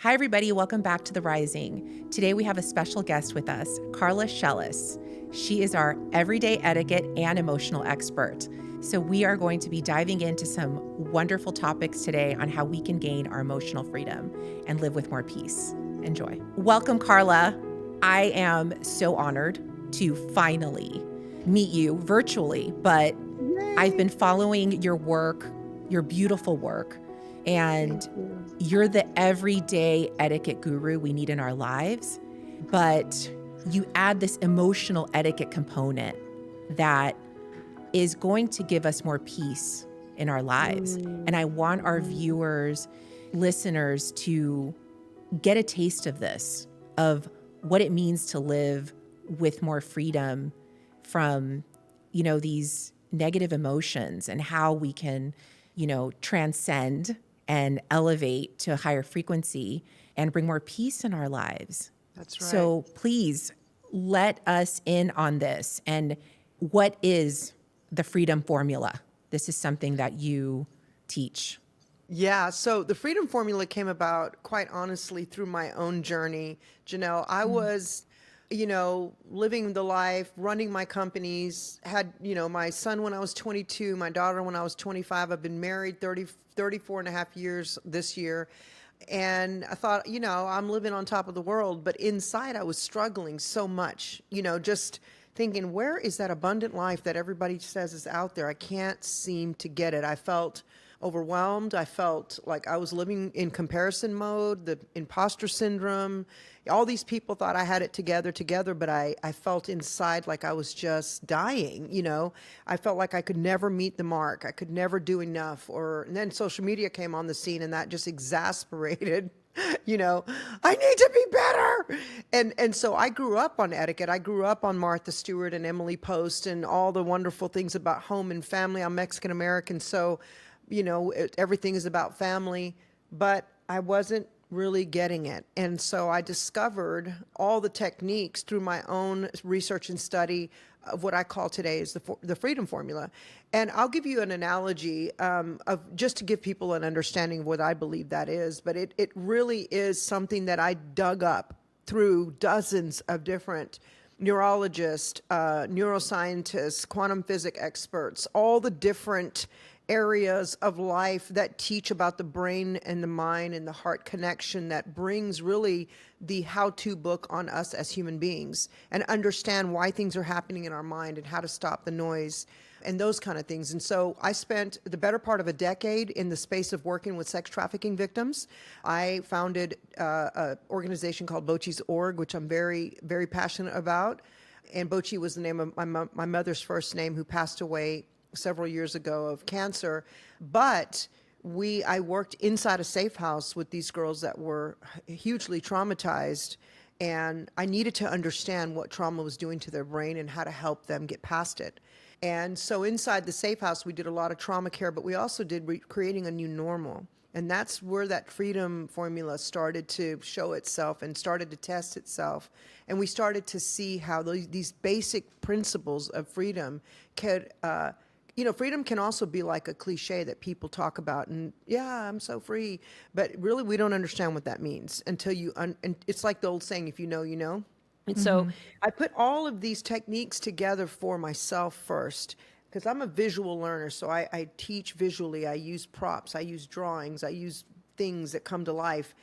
Hi, everybody. Welcome back to The Rising. Today we have a special guest with us, Carla Shellis. She is our everyday etiquette and emotional expert. So we are going to be diving into some wonderful topics today on how we can gain our emotional freedom and live with more peace. Enjoy. Welcome, Carla. I am so honored to finally meet you virtually, but I've been following your work, your beautiful work, and you're the everyday etiquette guru we need in our lives, but you add this emotional etiquette component that is going to give us more peace in our lives. And I want our viewers, listeners to get a taste of this, of what it means to live with more freedom from, these negative emotions and how we can, transcend and elevate to a higher frequency and bring more peace in our lives. That's right. So please let us in on this. And what is the freedom formula? This is something that you teach. Yeah, so the freedom formula came about, quite honestly, through my own journey. Janelle, I was, living the life, running my companies, had, my son when I was 22, my daughter when I was 25. I've been married 34 and a half years this year. And I thought, I'm living on top of the world. But inside, I was struggling so much, just thinking, where is that abundant life that everybody says is out there? I can't seem to get it. I felt overwhelmed. I felt like I was living in comparison mode, the imposter syndrome. All these people thought I had it together, but I felt inside like I was just dying, I felt like I could never meet the mark. I could never do enough. And then social media came on the scene, and that just exasperated I need to be better. And so I grew up on etiquette. I grew up on Martha Stewart and Emily Post and all the wonderful things about home and family. I'm Mexican American, so everything is about family, but I wasn't really getting it. And so I discovered all the techniques through my own research and study of what I call today is the freedom formula. And I'll give you an analogy of just to give people an understanding of what I believe that is. But it really is something that I dug up through dozens of different neurologists, neuroscientists, quantum physics experts, all the different areas of life that teach about the brain and the mind and the heart connection, that brings really the how-to book on us as human beings and understand why things are happening in our mind and how to stop the noise and those kind of things. And so I spent the better part of a decade in the space of working with sex trafficking victims. I founded an organization called Bochi's Org, which I'm very, very passionate about. And Bochi was the name of my mother's first name, who passed away several years ago of cancer. But I worked inside a safe house with these girls that were hugely traumatized, and I needed to understand what trauma was doing to their brain and how to help them get past it. And so inside the safe house, we did a lot of trauma care, but we also did creating a new normal. And that's where that freedom formula started to show itself and started to test itself. And we started to see how these basic principles of freedom could freedom can also be like a cliche that people talk about, and yeah, I'm so free, but really we don't understand what that means until and it's like the old saying, if you know, you know. And so I put all of these techniques together for myself first, because I'm a visual learner, so I teach visually. I use props, I use drawings, I use things that come to life.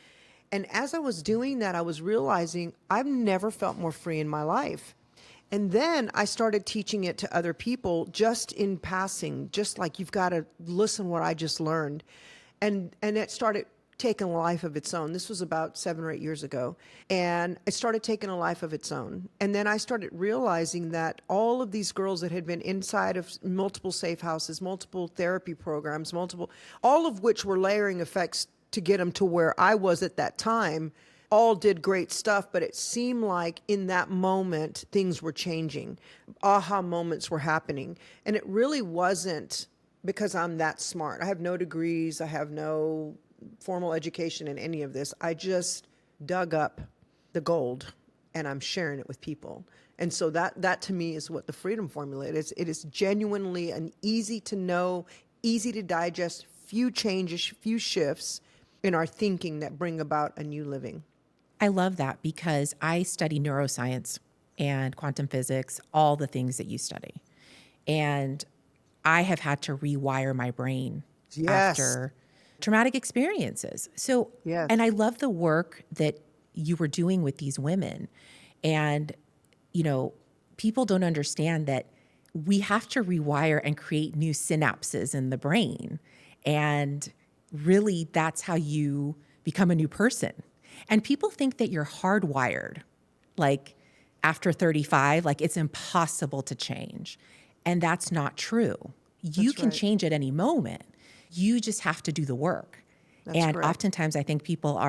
And as I was doing that, I was realizing I've never felt more free in my life. And then I started teaching it to other people just in passing, just like, you've got to listen what I just learned. And it started taking a life of its own. This was about 7 or 8 years ago. And it started taking a life of its own. And then I started realizing that all of these girls that had been inside of multiple safe houses, multiple therapy programs, all of which were layering effects to get them to where I was at that time, all did great stuff, but it seemed like in that moment, things were changing. Aha moments were happening. And it really wasn't because I'm that smart. I have no degrees. I have no formal education in any of this. I just dug up the gold and I'm sharing it with people. And so that to me is what the freedom formula is. It is genuinely an easy to know, easy to digest, few changes, few shifts, in our thinking that bring about a new living. I love that because I study neuroscience and quantum physics, all the things that you study. And I have had to rewire my brain Yes. after traumatic experiences. So, Yes. and I love the work that you were doing with these women. And, you know, people don't understand that we have to rewire and create new synapses in the brain. And really, that's how you become a new person. And people think that you're hardwired, like after 35, like it's impossible to change. And that's not true. You That's can right. change at any moment. You just have to do the work. That's And correct. oftentimes I think people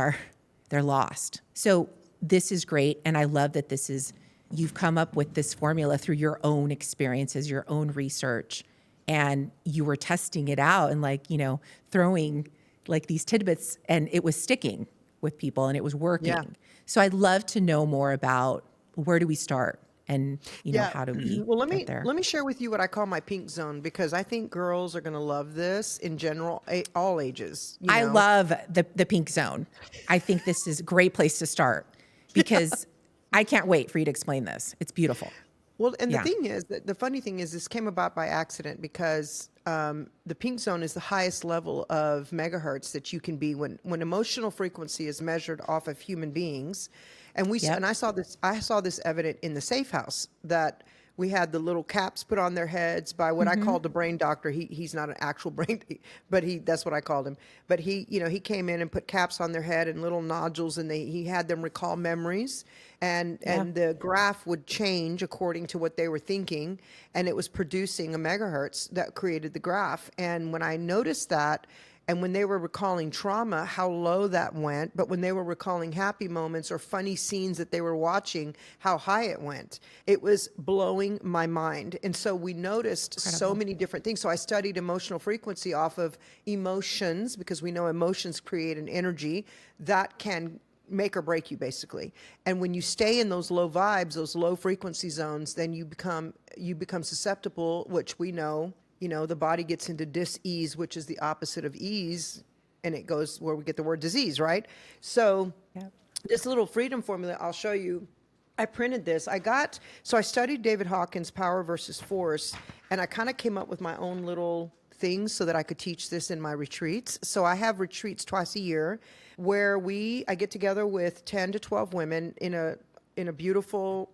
they're lost. So this is great. And I love that you've come up with this formula through your own experiences, your own research, and you were testing it out and throwing like these tidbits and it was sticking with people and it was working. Yeah. So I'd love to know more about where do we start and how do we Well, get there? let me share with you what I call my pink zone, because I think girls are going to love this in general, all ages. I love the pink zone. I think this is a great place to start because I can't wait for you to explain this. It's beautiful. Well, and the Yeah. thing is that the funny thing is this came about by accident, because the pink zone is the highest level of megahertz that you can be when emotional frequency is measured off of human beings. And Yep. and I saw this evident in the safe house, that we had the little caps put on their heads by what I called the brain doctor. He's not an actual brain, but that's what I called him. But he came in and put caps on their head and little nodules, and he had them recall memories, and the graph would change according to what they were thinking, and it was producing a megahertz that created the graph. And when I noticed that, and when they were recalling trauma, how low that went, but when they were recalling happy moments or funny scenes that they were watching, how high it went. It was blowing my mind. And so we noticed so many different things. So I studied emotional frequency off of emotions, because we know emotions create an energy that can make or break you, basically. And when you stay in those low vibes, those low frequency zones, then you become susceptible, which we know. The body gets into dis-ease, which is the opposite of ease, and it goes where we get the word disease, right? So Yep. this little freedom formula, I'll show you. I printed this. So I studied David Hawkins' Power versus Force, and I kind of came up with my own little things so that I could teach this in my retreats. So I have retreats twice a year where I get together with 10 to 12 women in a beautiful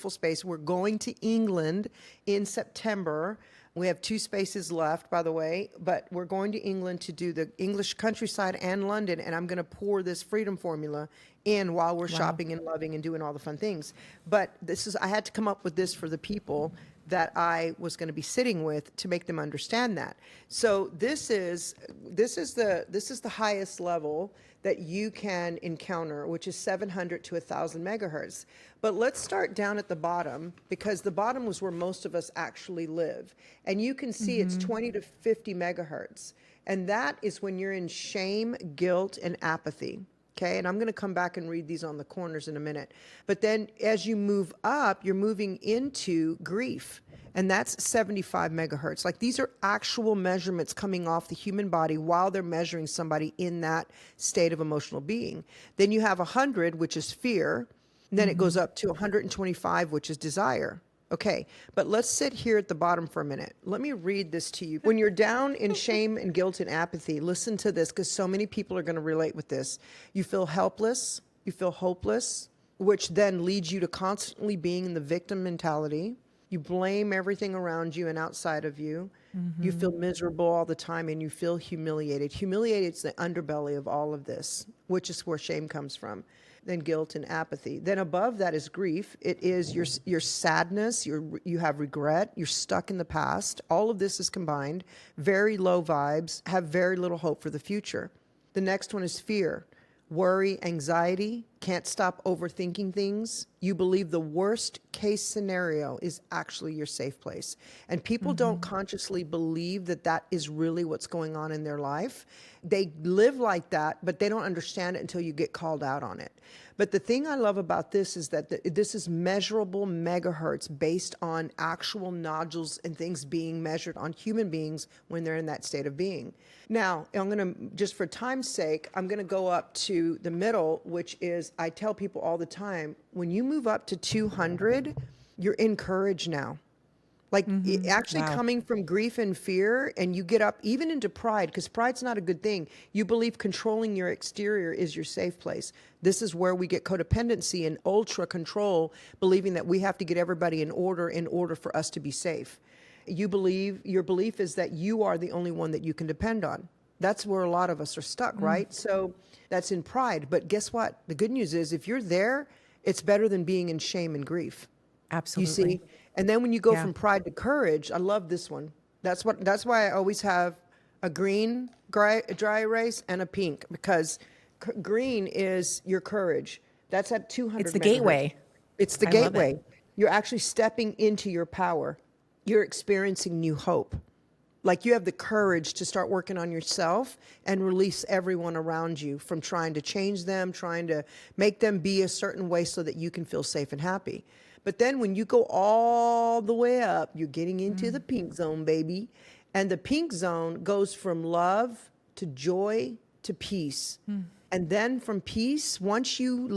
space. We're going to England in September. We have 2 spaces left, by the way, but we're going to England to do the English countryside and London, and I'm going to pour this freedom formula in while we're shopping and loving and doing all the fun things. But I had to come up with this for the people that I was going to be sitting with to make them understand that. So this is the highest level that you can encounter, which is 700 to 1,000 megahertz. But let's start down at the bottom, because the bottom was where most of us actually live. And you can see it's 20 to 50 megahertz. And that is when you're in shame, guilt, and apathy. Okay, and I'm going to come back and read these on the corners in a minute. But then as you move up, you're moving into grief. And that's 75 megahertz. Like, these are actual measurements coming off the human body while they're measuring somebody in that state of emotional being. Then you have 100, which is fear. And then it goes up to 125, which is desire. Okay, but let's sit here at the bottom for a minute. Let me read this to you. When you're down in shame and guilt and apathy, listen to this, because so many people are going to relate with this. You feel helpless, you feel hopeless, which then leads you to constantly being in the victim mentality. You blame everything around you and outside of you. You feel miserable all the time, and you feel humiliated. Humiliated is the underbelly of all of this, which is where shame comes from. Then guilt and apathy. Then above that is grief. It is your sadness, you have regret, you're stuck in the past. All of this is combined. Very low vibes, have very little hope for the future. The next one is fear. Worry, anxiety, can't stop overthinking things. You believe the worst case scenario is actually your safe place. And people don't consciously believe that that is really what's going on in their life. They live like that, but they don't understand it until you get called out on it. But the thing I love about this is that this is measurable megahertz based on actual nodules and things being measured on human beings when they're in that state of being. Now, I'm going to, just for time's sake, I'm going to go up to the middle, which is, I tell people all the time, when you move up to 200, you're in courage now. Like actually Wow. coming from grief and fear, and you get up even into pride, because pride's not a good thing. You believe controlling your exterior is your safe place. This is where we get codependency and ultra control, believing that we have to get everybody in order for us to be safe. You believe, your belief is that you are the only one that you can depend on. That's where a lot of us are stuck, right? So that's in pride. But guess what? The good news is if you're there, it's better than being in shame and grief. You Absolutely. see? And then when you go Yeah. from pride to courage, I love this one. That's why I always have a green dry erase and a pink, because green is your courage. That's at 200 It's the megahertz. gateway. It's the I love it. gateway. You're actually stepping into your power. You're experiencing new hope. Like you have the courage to start working on yourself and release everyone around you from trying to change them, trying to make them be a certain way so that you can feel safe and happy. But then when you go all the way up, you're getting into the pink zone, baby. And the pink zone goes from love to joy to peace. And then from peace, once you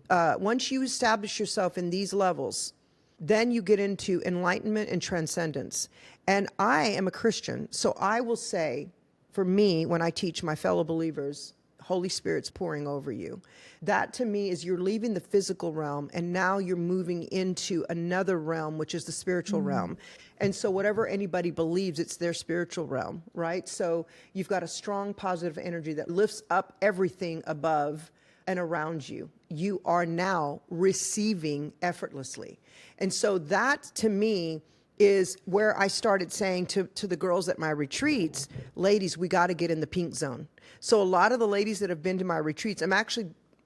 establish yourself in these levels, then you get into enlightenment and transcendence. And I am a Christian, so I will say, for me, when I teach my fellow believers, Holy Spirit's pouring over you. That to me is you're leaving the physical realm and now you're moving into another realm, which is the spiritual realm. And so whatever anybody believes, it's their spiritual realm, right? So you've got a strong positive energy that lifts up everything above and around you. You are now receiving effortlessly. And so that to me is where I started saying to the girls at my retreats, ladies, we got to get in the pink zone. So a lot of the ladies that have been to my retreats,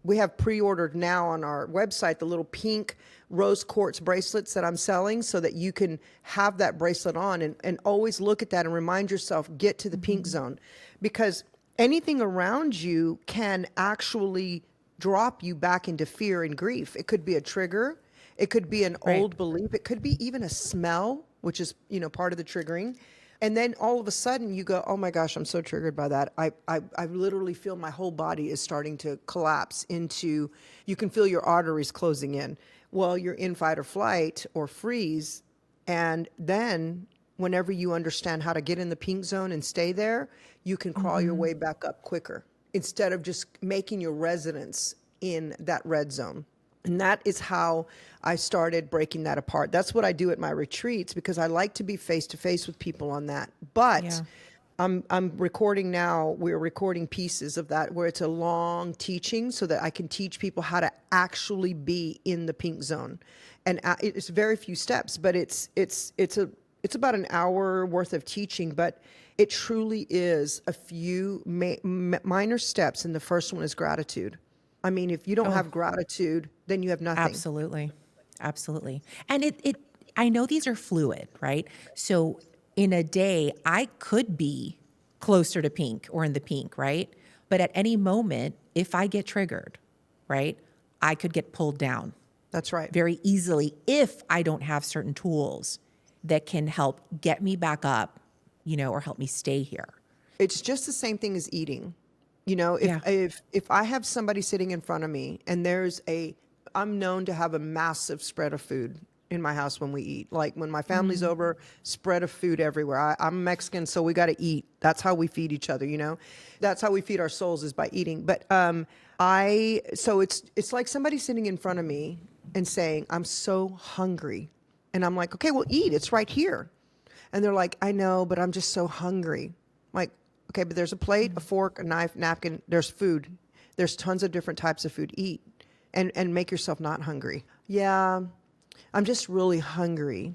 we have pre-ordered now on our website the little pink rose quartz bracelets that I'm selling so that you can have that bracelet on and always look at that and remind yourself, get to the pink zone. Because anything around you can actually drop you back into fear and grief. It could be a trigger. It could be an Right. old belief. It could be even a smell, which is, part of the triggering. And then all of a sudden you go, oh my gosh, I'm so triggered by that. I literally feel my whole body is starting to collapse into, you can feel your arteries closing in. Well, you're in fight or flight or freeze. And then whenever you understand how to get in the pink zone and stay there, you can crawl your way back up quicker instead of just making your residence in that red zone. And that is how I started breaking that apart. That's what I do at my retreats because I like to be face to face with people on that. But Yeah. I'm recording now. We're recording pieces of that where it's a long teaching so that I can teach people how to actually be in the pink zone. And it's very few steps, but it's about an hour worth of teaching, but it truly is a few minor steps. And the first one is gratitude. I mean, if you don't have gratitude, then you have nothing. Absolutely. Absolutely. And I know these are fluid, right? So in a day, I could be closer to pink or in the pink, right? But at any moment, if I get triggered, right, I could get pulled down That's right. very easily if I don't have certain tools that can help get me back up, or help me stay here. It's just the same thing as eating. Yeah. If I have somebody sitting in front of me and I'm known to have a massive spread of food in my house when we eat. Like when my family's over, spread of food everywhere. I'm Mexican, so we got to eat. That's how we feed each other, That's how we feed our souls is by eating. But so it's like somebody sitting in front of me and saying, I'm so hungry. And I'm like, okay, well, eat. It's right here. And they're like, I know, but I'm just so hungry. I'm like, okay, but there's a plate, a fork, a knife, napkin. There's food. There's tons of different types of food. Eat and make yourself not hungry. Yeah, I'm just really hungry.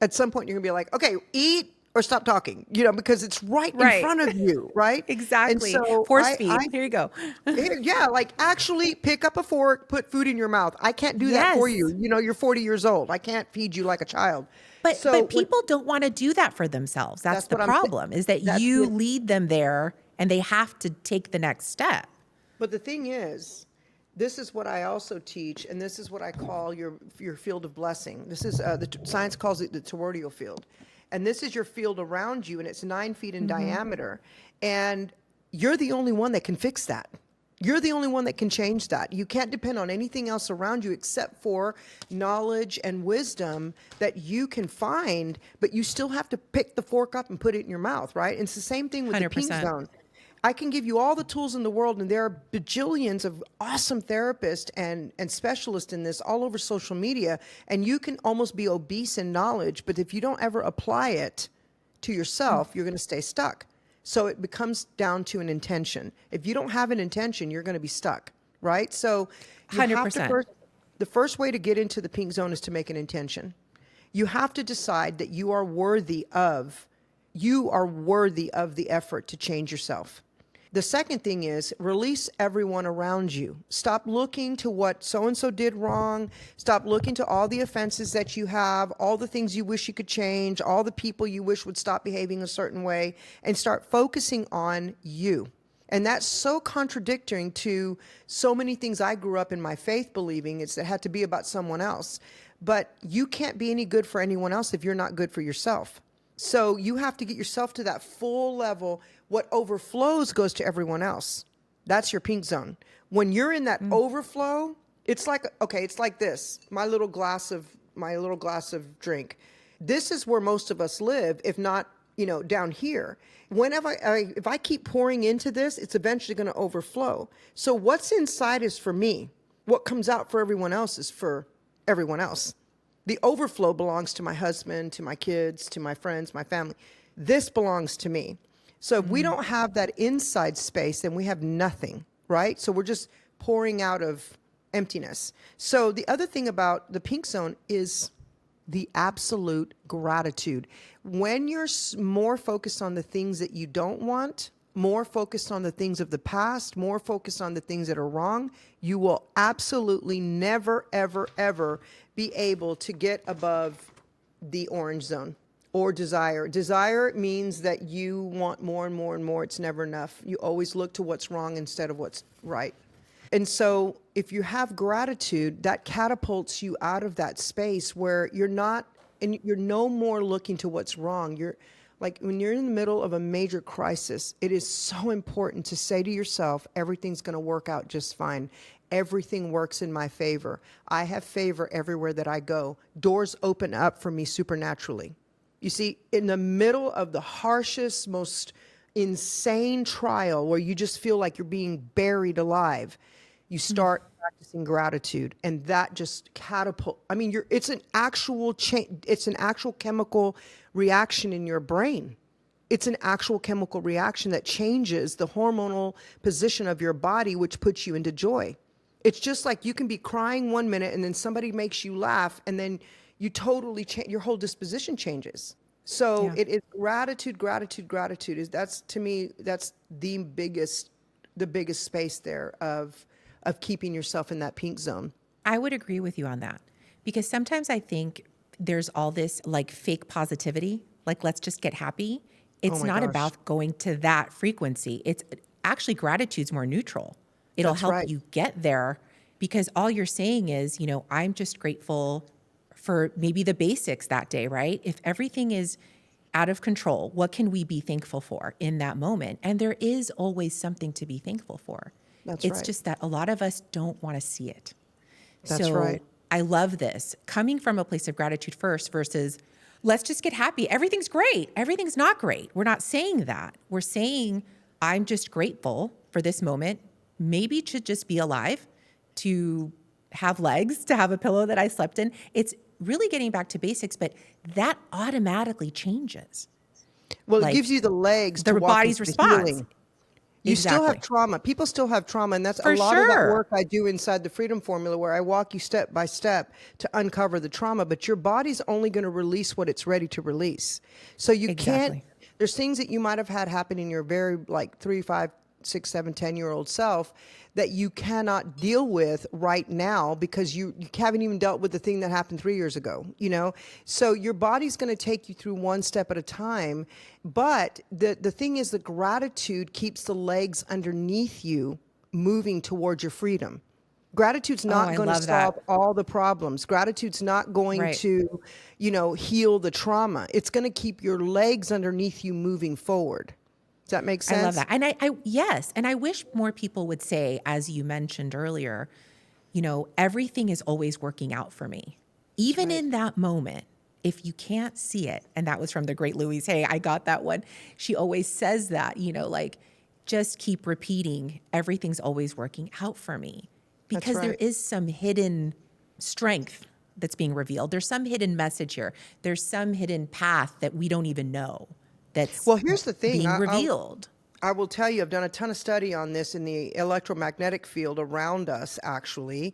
At some point, you're going to be like, okay, eat or stop talking, because it's right in Right. front of you, right? And Exactly. so Force feed. Here you go. yeah, like actually pick up a fork, put food in your mouth. I can't do that for you. Yes. You're 40 years old. I can't feed you like a child. But So when people don't want to do that for themselves. That's that's the what I'm saying. problem, is that That's you the lead them there and they have to take the next step. But the thing is, this is what I also teach, and this is what I call your field of blessing. This is science calls it the toroidal field, and this is your field around you, and it's 9 feet in diameter, and you're the only one that can fix that. You're the only one that can change that. You can't depend on anything else around you except for knowledge and wisdom that you can find, but you still have to pick the fork up and put it in your mouth, right? And it's the same thing with the pink 100%. zone. I can give you all the tools in the world, and there are bajillions of awesome therapists and specialists in this all over social media, and you can almost be obese in knowledge, but if you don't ever apply it to yourself, you're going to stay stuck. So it becomes down to an intention. If you don't have an intention, you're going to be stuck, right? So you have to 100%. the first way to get into the pink zone is to make an intention. You have to decide that you are worthy of the effort to change yourself. The second thing is release everyone around you. Stop looking to what so-and-so did wrong. Stop looking to all the offenses that you have, all the things you wish you could change, all the people you wish would stop behaving a certain way, and start focusing on you. And that's so contradicting to so many things I grew up in my faith believing. It had to be about someone else. But you can't be any good for anyone else if you're not good for yourself. So you have to get yourself to that full level. What overflows goes to everyone else. That's your pink zone. When you're in that overflow, it's like this. My little glass of drink. This is where most of us live, if not, down here. If I keep pouring into this, it's eventually going to overflow. So what's inside is for me. What comes out for everyone else is for everyone else. The overflow belongs to my husband, to my kids, to my friends, my family. This belongs to me. So if we don't have that inside space, then we have nothing, right? So we're just pouring out of emptiness. So the other thing about the pink zone is the absolute gratitude. When you're more focused on the things that you don't want, more focused on the things of the past, more focused on the things that are wrong, you will absolutely never, ever, ever be able to get above the orange zone or desire. Desire means that you want more and more and more. It's never enough. You always look to what's wrong instead of what's right. And so if you have gratitude, that catapults you out of that space where you're no more looking to what's wrong. You're like, when you're in the middle of a major crisis, it is so important to say to yourself, everything's going to work out just fine. Everything works in my favor. I have favor everywhere that I go. Doors open up for me supernaturally. You see, in the middle of the harshest, most insane trial where you just feel like you're being buried alive, you start practicing gratitude, and that just it's an actual change. It's an actual chemical reaction in your brain. It's an actual chemical reaction that changes the hormonal position of your body, which puts you into joy. It's just like you can be crying 1 minute and then somebody makes you laugh, and then you totally change, your whole disposition changes. So Yeah. it is gratitude. That's to me, that's the biggest space there of keeping yourself in that pink zone. I would agree with you on that, because sometimes I think there's all this like fake positivity, like let's just get happy. It's my not gosh. about going to that frequency. It's actually gratitude's more neutral. It'll That's help right. you get there, because all you're saying is, I'm just grateful for maybe the basics that day, right? If everything is out of control, what can we be thankful for in that moment? And there is always something to be thankful for. That's It's right. just that a lot of us don't want to see it. That's So right. I love this, coming from a place of gratitude first versus let's just get happy. Everything's great. Everything's not great. We're not saying that. We're saying I'm just grateful for this moment, maybe to just be alive, to have legs, to have a pillow that I slept in. It's really getting back to basics, but that automatically changes. Well, Like, it gives you the legs the to walk body's into response. healing. You still have Exactly. trauma. People still have trauma. And that's a For lot of that sure. work I do inside the Freedom Formula, where I walk you step by step to uncover the trauma. But your body's only going to release what it's ready to release. So you can't, Exactly. there's things that you might have had happen in your very like 3, 5, 6, 7, 10-year-old self that you cannot deal with right now because you haven't even dealt with the thing that happened 3 years ago, you know? So your body's going to take you through one step at a time. But the thing is, the gratitude keeps the legs underneath you moving towards your freedom. Gratitude's Oh, not I going to love that. solve all the problems. Gratitude's not going Right. to, heal the trauma. It's going to keep your legs underneath you moving forward. Does that make I love sense? that. And yes. And I wish more people would say, as you mentioned earlier, everything is always working out for me. Even Right. in that moment, if you can't see it, and that was from the great Louise Hay, I got that one. She always says that, like, just keep repeating, everything's always working out for me. That's Because there right. is some hidden strength that's being revealed. There's some hidden message here. There's some hidden path that we don't even know that's Well, here's the thing. being revealed. I will tell you, I've done a ton of study on this in the electromagnetic field around us, actually.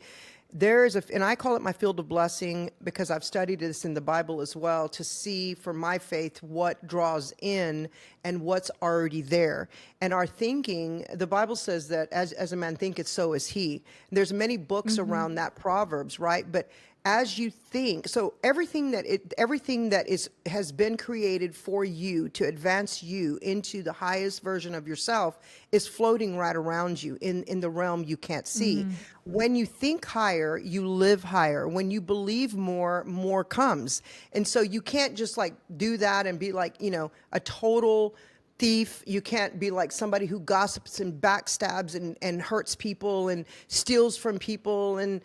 There is and I call it my field of blessing because I've studied this in the Bible as well to see for my faith what draws in and what's already there. And our thinking, the Bible says that as a man thinketh, so is he. There's many books around that Proverbs, right? But as you think, so everything that has been created for you to advance you into the highest version of yourself is floating right around you in the realm you can't see. When you think higher, you live higher. When you believe more comes. And so you can't just like do that and be like, a total thief. You can't be like somebody who gossips and backstabs and hurts people and steals from people and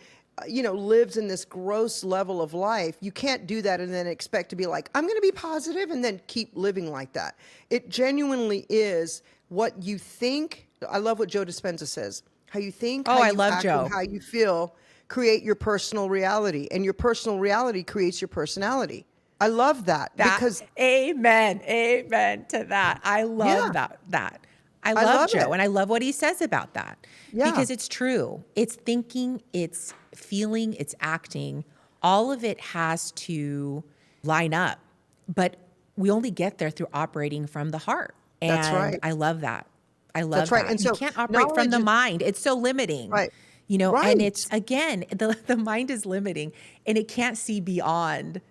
lives in this gross level of life. You can't do that and then expect to be like, I'm going to be positive and then keep living like that. It genuinely is what you think. I love what Joe Dispenza says. How you think, Oh, how I you love act, and Joe. how you feel create your personal reality. And your personal reality creates your personality. I love that That because, amen. Amen to that. I love yeah, that. I I love love Joe, it. and I love what he says about that. Yeah, Because it's true. It's thinking, it's feeling, it's acting. All of it has to line up. But we only get there through operating from the heart. that's And right. I love that. I That's love right. that. And You so can't operate from knowledge the is mind. It's so limiting. right. And Right. it's again, the mind is limiting and it can't see beyond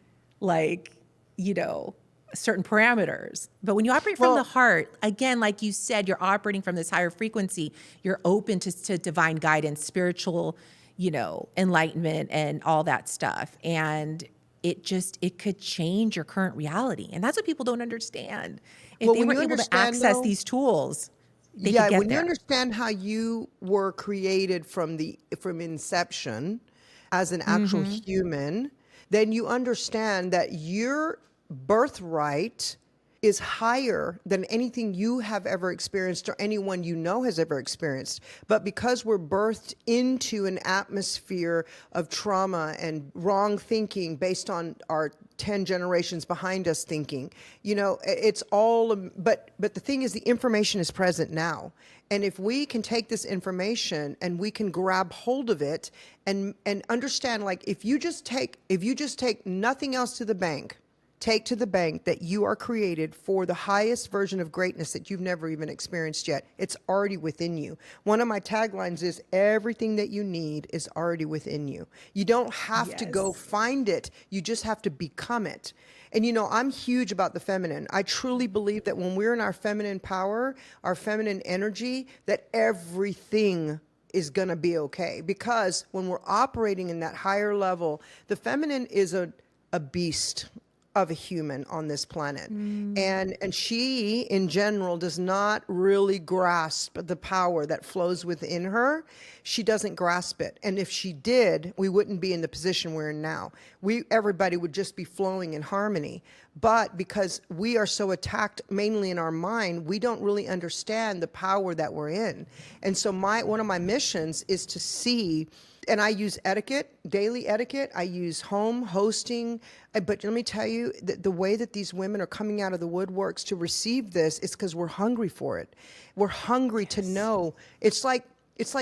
like, you know, certain parameters. But when you operate from the Well, heart, again, like you said, you're operating from this higher frequency. You're open to divine guidance, spiritual, enlightenment and all that stuff. And it could change your current reality. And that's what people don't understand. If well, they when were you able to understand access though, these tools, they could yeah, get when you there. understand how you were created from inception as an actual human, then you understand that your birthright is higher than anything you have ever experienced or anyone you know has ever experienced. But because we're birthed into an atmosphere of trauma and wrong thinking based on our 10 generations behind us thinking, it's all, but the thing is the information is present now. And if we can take this information and we can grab hold of it and understand, like if you just take nothing else to the bank, take to the bank that you are created for the highest version of greatness that you've never even experienced yet. It's already within you. One of my taglines is everything that you need is already within you. You don't have to go Yes. find it. You just have to become it. And I'm huge about the feminine. I truly believe that when we're in our feminine power, our feminine energy, that everything is going to be okay. Because when we're operating in that higher level, the feminine is a beast of a human on this planet. And she in general does not really grasp the power that flows within her. She doesn't grasp it. And if she did, we wouldn't be in the position we're in now. Everybody would just be flowing in harmony. But because we are so attacked mainly in our mind, we don't really understand the power that we're in. And so one of my missions is to see And I use etiquette, daily etiquette. I use home hosting. But let me tell you, the way that these women are coming out of the woodworks to receive this is because we're hungry for it. We're hungry to know. It's like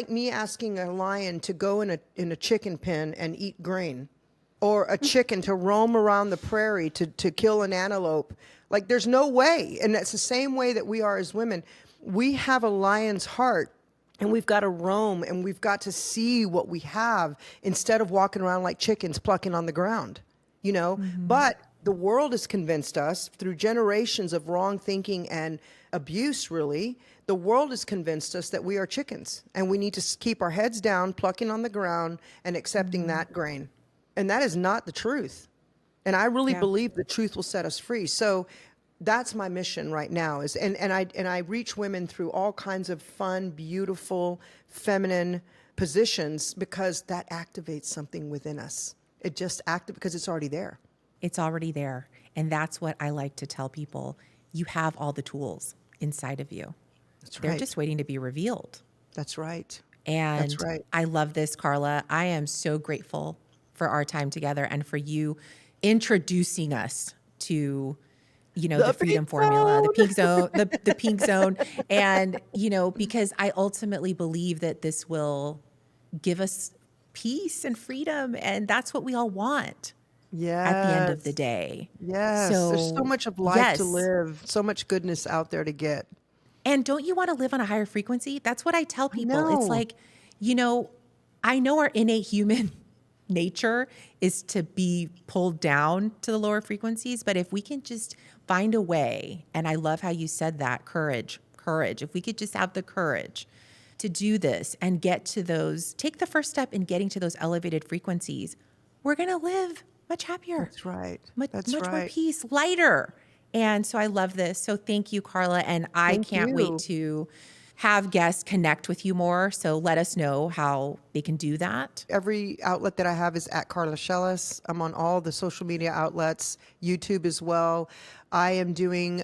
me asking a lion to go in a chicken pen and eat grain, or a chicken to roam around the prairie to kill an antelope. Like, there's no way. And that's the same way that we are as women. We have a lion's heart. And we've got to roam, and we've got to see what we have instead of walking around like chickens plucking on the ground, you know? But the world has convinced us through generations of wrong thinking and abuse, really. The world has convinced us that we are chickens, and we need to keep our heads down, plucking on the ground, and accepting that grain. And that is not the truth. And I really believe the truth will set us free. So that's my mission right now, is and I reach women through all kinds of fun, beautiful, feminine positions, because that activates something within us. It just activates because it's already there. It's already there. And that's what I like to tell people. You have all the tools inside of you. That's right. They're just waiting to be revealed. That's right. And That's right. I love this, Carla. I am so grateful for our time together and for you introducing us to, you know, the freedom formula, the pink zone, the pink zone. And, you know, because I ultimately believe that this will give us peace and freedom. And that's what we all want at the end of the day. Yes. So, there's so much of life to live, so much goodness out there to get. And don't you want to live on a higher frequency? That's what I tell people. know. It's like, you know, I know our innate human nature is to be pulled down to the lower frequencies, but if we can just find a way, and I love how you said that, courage, if we could just have the courage to do this and get to those, take the first step in getting to those elevated frequencies, we're going to live much happier. That's right. Much That's more right. peace, lighter. And so I love this. So thank you, Carla. And I can't wait to have guests connect with you more. So let us know how they can do that. Every outlet that I have is at Carla Shellis. I'm on all the social media outlets, YouTube as well. I am doing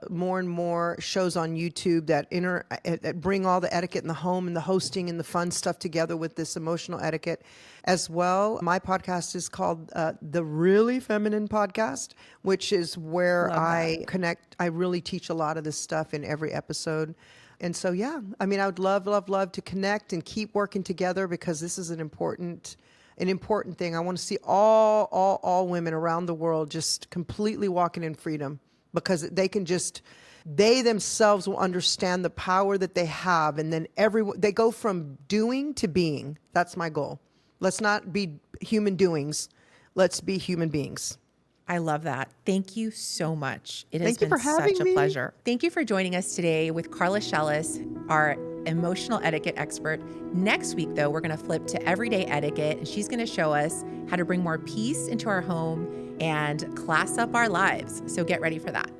more and more shows on YouTube that bring all the etiquette in the home and the hosting and the fun stuff together with this emotional etiquette as well. My podcast is called The Really Feminine Podcast, which is where I connect. I really teach a lot of this stuff in every episode. And so, yeah, I mean, I would love to connect and keep working together, because this is an important thing. I want to see all women around the world just completely walking in freedom, because they themselves will understand the power that they have. And then they go from doing to being. That's my goal. Let's not be human doings. Let's be human beings. I love that. Thank you so much. It has Thank you been for having such a me. pleasure. Thank you for joining us today with Carla Shellis, our emotional etiquette expert. Next week, though, we're going to flip to everyday etiquette, and she's going to show us how to bring more peace into our home and class up our lives. So get ready for that.